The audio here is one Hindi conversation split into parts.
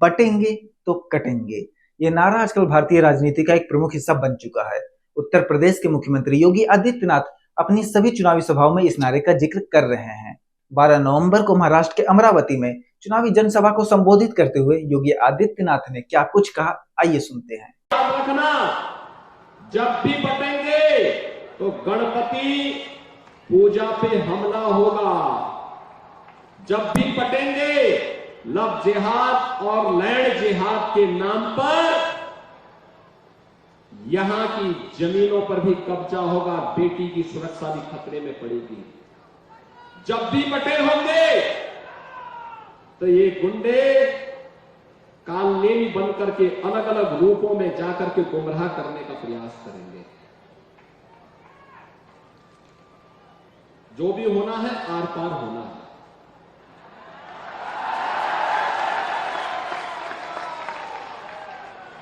बटेंगे तो कटेंगे। ये नारा आजकल भारतीय राजनीति का एक प्रमुख हिस्सा बन चुका है। उत्तर प्रदेश के मुख्यमंत्री योगी आदित्यनाथ अपनी सभी चुनावी सभाओं में इस नारे का जिक्र कर रहे हैं। 12 नवंबर को महाराष्ट्र के अमरावती में चुनावी जनसभा को संबोधित करते हुए योगी आदित्यनाथ ने क्या कुछ कहा, आइए सुनते हैं। याद रखना, जब भी बटेंगे तो गणपति पूजा पे हमला होगा। जब भी बटेंगे लव जिहाद और लैंड जिहाद के नाम पर यहां की जमीनों पर भी कब्जा होगा, बेटी की सुरक्षा भी खतरे में पड़ेगी। जब भी बटे होंगे तो ये गुंडे कालनेमी बन करके अलग अलग रूपों में जाकर के गुमराह करने का प्रयास करेंगे। जो भी होना है आर पार होना है।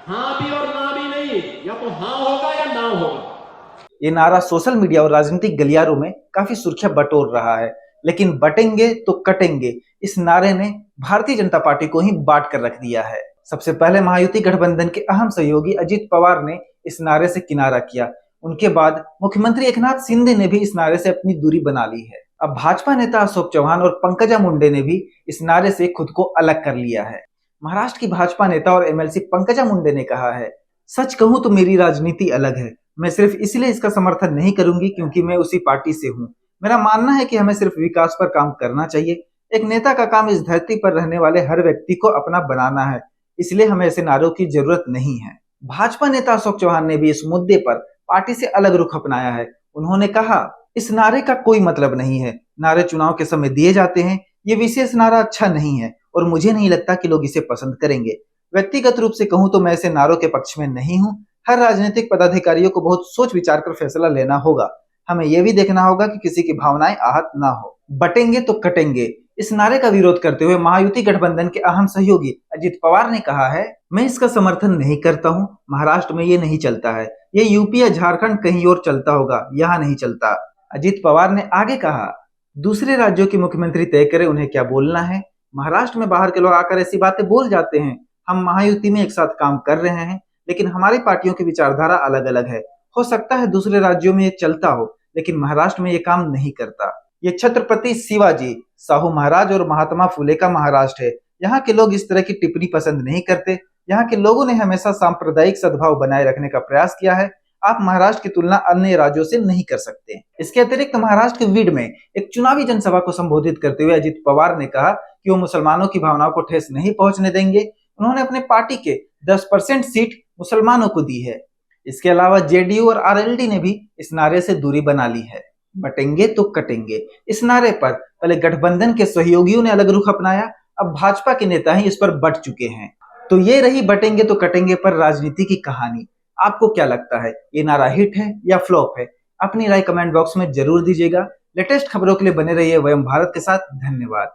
हां भी और ना भी नहीं, या तो हां होगा या ना होगा। ये नारा सोशल मीडिया और राजनीतिक गलियारों में काफी सुर्खियां बटोर रहा है, लेकिन बटेंगे तो कटेंगे इस नारे ने भारतीय जनता पार्टी को ही बांट कर रख दिया है। सबसे पहले महायुति गठबंधन के अहम सहयोगी अजित पवार ने इस नारे से किनारा किया। उनके बाद मुख्यमंत्री एकनाथ शिंदे ने भी इस नारे से अपनी दूरी बना ली है। अब भाजपा नेता अशोक चौहान और पंकजा मुंडे ने भी इस नारे से खुद को अलग कर लिया है। महाराष्ट्र की भाजपा नेता और एमएलसी पंकजा मुंडे ने कहा है, सच कहूं तो मेरी राजनीति अलग है। मैं सिर्फ इसलिए इसका समर्थन नहीं करूंगी क्योंकि मैं उसी पार्टी से हूं। मेरा मानना है कि हमें सिर्फ विकास पर काम करना चाहिए। एक नेता का काम इस धरती पर रहने वाले हर व्यक्ति को अपना बनाना है, इसलिए हमें ऐसे नारों की जरूरत नहीं है। भाजपा नेता अशोक चौहान ने भी इस मुद्दे पर पार्टी से अलग रुख अपनाया है। उन्होंने कहा, इस नारे का कोई मतलब नहीं है। नारे चुनाव के समय दिए जाते हैं। ये विशेष नारा अच्छा नहीं है और मुझे नहीं लगता कि लोग इसे पसंद करेंगे। व्यक्तिगत रूप से कहूं तो मैं ऐसे नारों के पक्ष में नहीं हूं। हर राजनीतिक पदाधिकारियों को बहुत सोच विचार कर फैसला लेना होगा। हमें यह भी देखना होगा कि किसी की भावनाएं आहत ना हो। बटेंगे तो कटेंगे इस नारे का विरोध करते हुए महायुति गठबंधन के अहम सहयोगी अजित पवार ने कहा है, मैं इसका समर्थन नहीं करता हूं। महाराष्ट्र में ये नहीं चलता है। ये यूपी या झारखंड कहीं और चलता होगा, यहाँ नहीं चलता। अजित पवार ने आगे कहा, दूसरे राज्यों के मुख्यमंत्री तय करें उन्हें क्या बोलना है। महाराष्ट्र में बाहर के लोग आकर ऐसी बातें बोल जाते हैं। हम महायुति में एक साथ काम कर रहे हैं, लेकिन हमारी पार्टियों की विचारधारा अलग अलग है। हो सकता है दूसरे राज्यों में ये चलता हो, लेकिन महाराष्ट्र में ये काम नहीं करता। ये छत्रपति शिवाजी, साहू महाराज और महात्मा फुले का महाराष्ट्र है। यहाँ के लोग इस तरह की टिप्पणी पसंद नहीं करते। यहाँ के लोगों ने हमेशा सांप्रदायिक सद्भाव बनाए रखने का प्रयास किया है। आप महाराष्ट्र की तुलना अन्य राज्यों से नहीं कर सकते। इसके अतिरिक्त महाराष्ट्र के बीड में एक चुनावी जनसभा को संबोधित करते हुए अजित पवार ने कहा कि वो मुसलमानों की भावनाओं को ठेस नहीं पहुंचने देंगे। उन्होंने अपने पार्टी के 10% सीट मुसलमानों को दी है। इसके अलावा जेडीयू और आरएलडी ने भी इस नारे से दूरी बना ली है। बटेंगे तो कटेंगे इस नारे पर पहले गठबंधन के सहयोगियों ने अलग रुख अपनाया, अब भाजपा के नेता ही इस पर बट चुके हैं। तो ये रही बटेंगे तो कटेंगे पर राजनीति की कहानी। आपको क्या लगता है, ये नारा हिट है या फ्लॉप है? अपनी राय कमेंट बॉक्स में जरूर दीजिएगा। लेटेस्ट खबरों के लिए बने रहिए वयम भारत के साथ। धन्यवाद।